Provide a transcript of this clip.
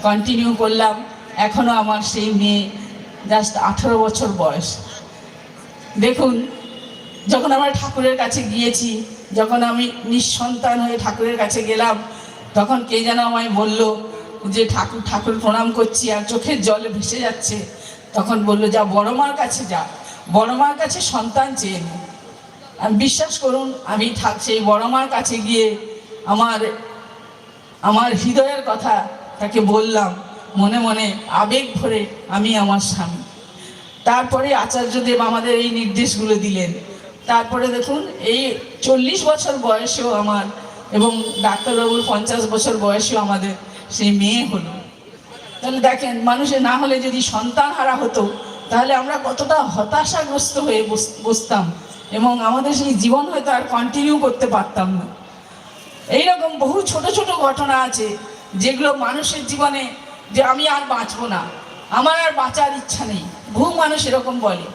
Continue করলাম। এখনও আমার সেই মেয়ে জাস্ট 18 বছর বয়স। দেখুন, যখন আমরা ঠাকুরের কাছে গিয়েছি, যখন আমি নিঃসন্তান হয়ে ঠাকুরের কাছে গেলাম, তখন কে যেন আমায় বলল যে ঠাকুর ঠাকুর প্রণাম করছি, আর চোখের জলে ভেসে যাচ্ছে। তখন বললো, যা বড় মার কাছে যা, বড় মার কাছে সন্তান চেয়ে নে। বিশ্বাস করুন, আমি সেই বড় মার কাছে গিয়ে আমার হৃদয়ের কথা তাকে বললাম, মনে মনে আবেগ ভরে আমি আমার স্বামী। তারপরে আচার্যদেব আমাদের এই নির্দেশগুলো দিলেন। তারপরে দেখুন, এই 40 বছর বয়সেও আমার এবং ডাক্তারবাবুর 50 বছর বয়সেও আমাদের সেই মেয়ে হলো। তাহলে দেখেন, মানুষের না হলে যদি সন্তান হারা হতো, তাহলে আমরা কতটা হতাশাগ্রস্ত হয়ে বসতাম এবং আমাদের সেই জীবন হয়তো আর কন্টিনিউ করতে পারতাম না। এইরকম বহু ছোট ছোট ঘটনা আছে যেগুলো মানুষের জীবনে, যে আমি আর বাঁচবো না, আমার আর বাঁচার ইচ্ছা নেই, বহু মানুষ এরকম বলে।